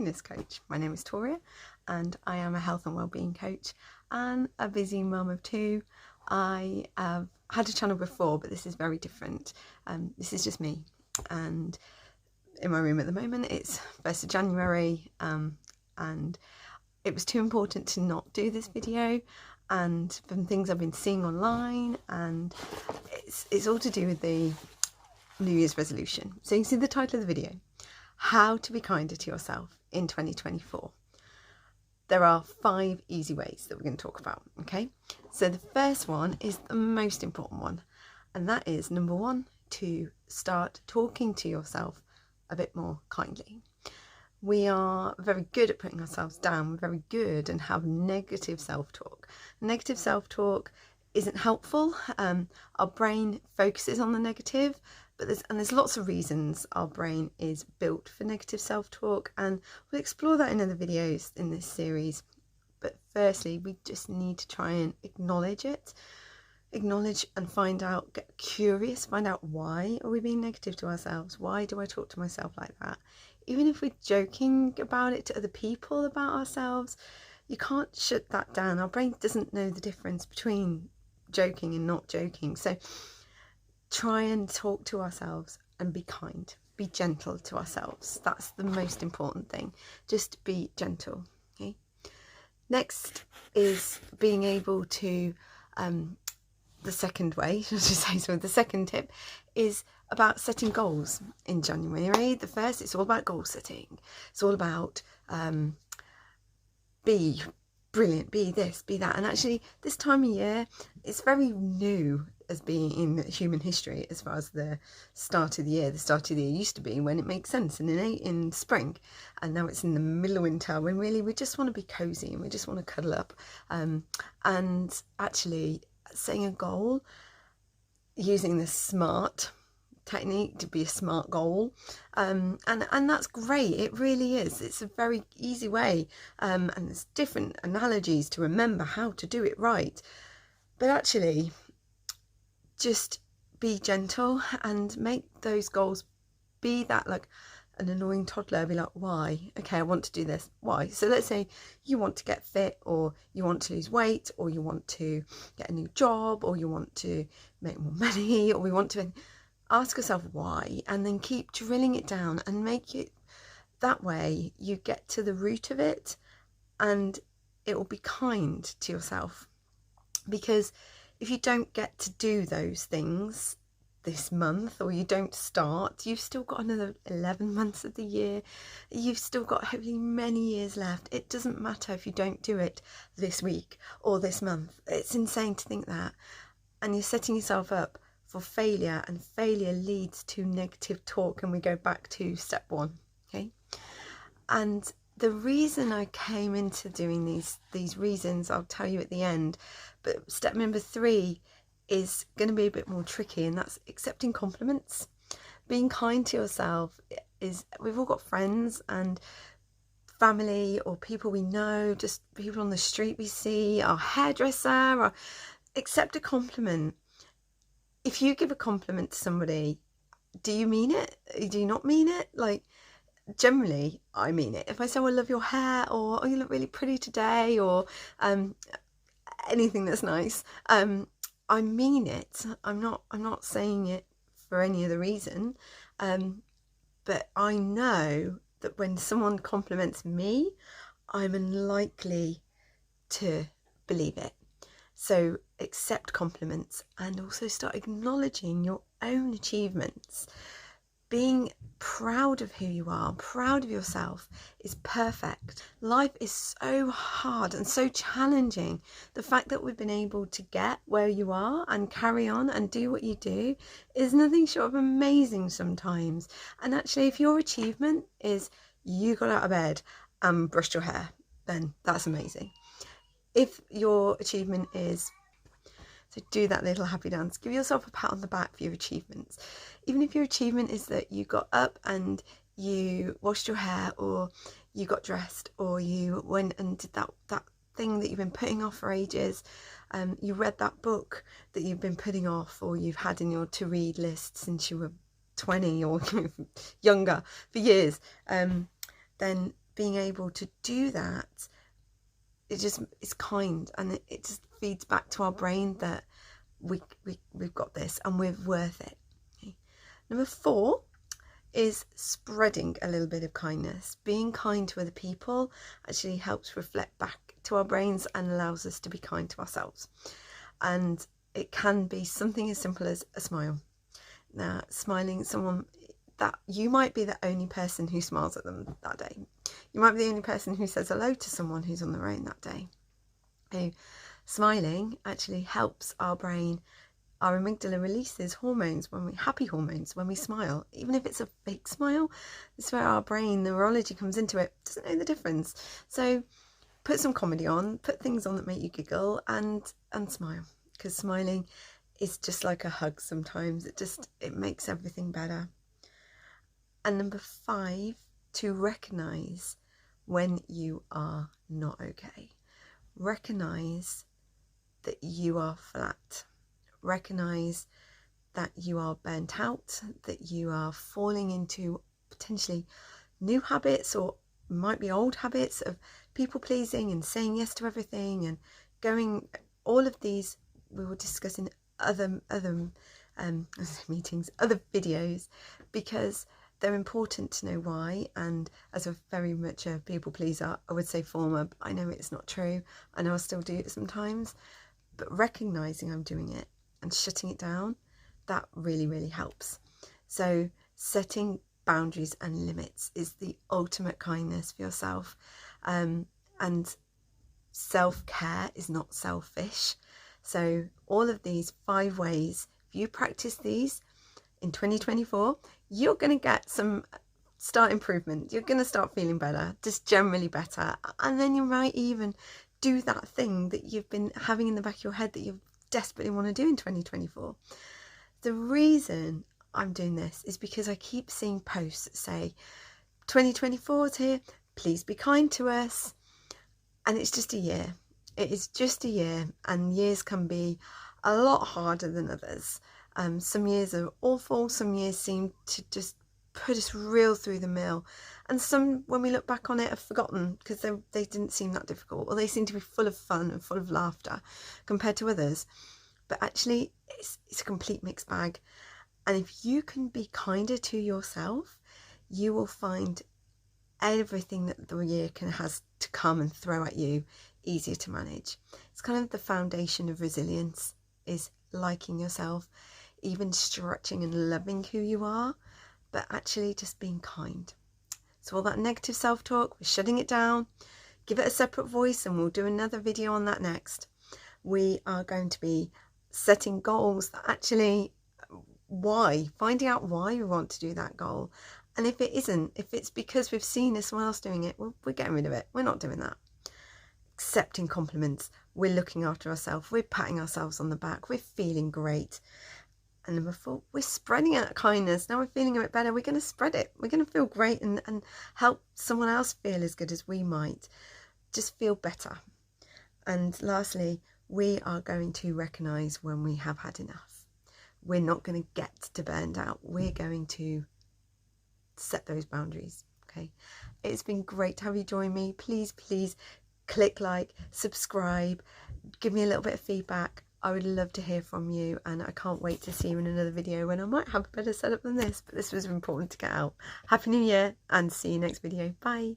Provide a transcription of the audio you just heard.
happiness coach. My name is Toria and I am a health and wellbeing coach and a busy mum of two. I have had a channel before, but this is very different. This is just me, and in my room at the moment it's 1st of January, and it was too important to not do this video, and from things I've been seeing online, and it's all to do with the New Year's resolution. So you can see the title of the video, how to be kinder to yourself in 2024. There are 5 easy ways that we're going to talk about, okay? So the first one is the most important one, and that is number 1, to start talking to yourself a bit more kindly. We are very good at putting ourselves down. We're very good and have negative self-talk. Negative self-talk isn't helpful. Our brain focuses on the negative, but there's lots of reasons our brain is built for negative self-talk, and we'll explore that in other videos in this series. But firstly, we just need to try and acknowledge it. Acknowledge and find out, get curious, find out, why are we being negative to ourselves? Why do I talk to myself like that? Even if we're joking about it to other people about ourselves, you can't shut that down. Our brain doesn't know the difference between joking and not joking. So try and talk to ourselves and be kind, be gentle to ourselves. That's the most important thing. Just be gentle. Okay. Next is being able to, the second way, should I say, so the second tip is about setting goals in January. The first, it's all about goal setting. It's all about be brilliant, be this, be that. And actually this time of year, it's very new as being in human history as far as the start of the year. The start of the year used to be when it makes sense, and in spring, and now it's in the middle of winter when really we just want to be cozy and we just want to cuddle up. And actually setting a goal using the SMART technique to be a SMART goal, and that's great. It really is. It's a very easy way, and there's different analogies to remember how to do it right. But actually, just be gentle and make those goals be that, like an annoying toddler, be like, why? Okay, I want to do this. Why? So let's say you want to get fit, or you want to lose weight, or you want to get a new job, or you want to make more money, or we want to ask yourself why, and then keep drilling it down and make it that way. You get to the root of it, and it will be kind to yourself. Because if you don't get to do those things this month, or you don't start, you've still got another 11 months of the year. You've still got hopefully many years left. It doesn't matter if you don't do it this week or this month. It's insane to think that, and you're setting yourself up for failure, and failure leads to negative talk, and we go back to step 1. Okay. And the reason I came into doing these reasons, I'll tell you at the end, but step number 3 is going to be a bit more tricky, and that's accepting compliments. Being kind to yourself is, we've all got friends and family, or people we know, just people on the street we see, our hairdresser, or accept a compliment. If you give a compliment to somebody, do you mean it? Do you not mean it? Like, generally I mean it. If I say, well, I love your hair, or oh, you look really pretty today, or anything that's nice, I mean it. I'm not saying it for any other reason, but I know that when someone compliments me, I'm unlikely to believe it. So accept compliments, and also start acknowledging your own achievements. Being proud of who you are, proud of yourself, is perfect. Life is so hard and so challenging. The fact that we've been able to get where you are and carry on and do what you do is nothing short of amazing sometimes. And actually, if your achievement is you got out of bed and brushed your hair, then that's amazing. If your achievement is, so do that little happy dance. Give yourself a pat on the back for your achievements. Even if your achievement is that you got up and you washed your hair, or you got dressed, or you went and did that thing that you've been putting off for ages. You read that book that you've been putting off, or you've had in your to-read list since you were 20 or younger, for years. Then being able to do that, it's kind, and it just feeds back to our brain that we've got this and we're worth it. Okay. Number 4 is spreading a little bit of kindness. Being kind to other people actually helps reflect back to our brains and allows us to be kind to ourselves. And it can be something as simple as a smile. Now, smiling at someone, that you might be the only person who smiles at them that day. You might be the only person who says hello to someone who's on their own that day. So, smiling actually helps our brain. Our amygdala releases hormones, happy hormones, when we smile. Even if it's a fake smile, this is where our brain neurology comes into it. Doesn't know the difference. So put some comedy on, put things on that make you giggle, and smile. Because smiling is just like a hug sometimes. It makes everything better. And number 5, to recognise when you are not okay. Recognise that you are flat. Recognise that you are burnt out, that you are falling into potentially new habits, or might be old habits of people pleasing and saying yes to everything, and going, all of these we will discuss in other meetings, other videos, because they're important to know why. And as a very much a people pleaser, I would say former, but I know it's not true. I know I still do it sometimes, but recognising I'm doing it and shutting it down, that really, really helps. So setting boundaries and limits is the ultimate kindness for yourself. And self-care is not selfish. So all of these 5 ways, if you practice these in 2024, you're going to get some start improvement. You're going to start feeling better, just generally better. And then you might even do that thing that you've been having in the back of your head that you desperately want to do in 2024. The reason I'm doing this is because I keep seeing posts that say 2024 is here, please be kind to us. And it's just a year. It is just a year, and years can be a lot harder than others. Some years are awful, some years seem to just put us real through the mill, and some, when we look back on it, are forgotten because they didn't seem that difficult, or they seem to be full of fun and full of laughter compared to others. But actually it's a complete mixed bag, and if you can be kinder to yourself, you will find everything that the year has to come and throw at you easier to manage. It's kind of the foundation of resilience, is liking yourself, even stretching and loving who you are, but actually just being kind. So all that negative self-talk, we're shutting it down. Give it a separate voice, and we'll do another video on that next. We are going to be setting goals that actually, finding out why we want to do that goal. And if it isn't, if it's because we've seen someone else doing it, well, we're getting rid of it. We're not doing that. Accepting compliments. We're looking after ourselves. We're patting ourselves on the back. We're feeling great. And number 4, we're spreading out kindness. Now we're feeling a bit better. We're going to spread it. We're going to feel great and help someone else feel as good as we might. Just feel better. And lastly, we are going to recognise when we have had enough. We're not going to get to burned out. We're going to set those boundaries. Okay. It's been great to have you join me. Please click like, subscribe, give me a little bit of feedback. I would love to hear from you, and I can't wait to see you in another video when I might have a better setup than this, but this was important to get out. Happy New Year, and see you next video. Bye.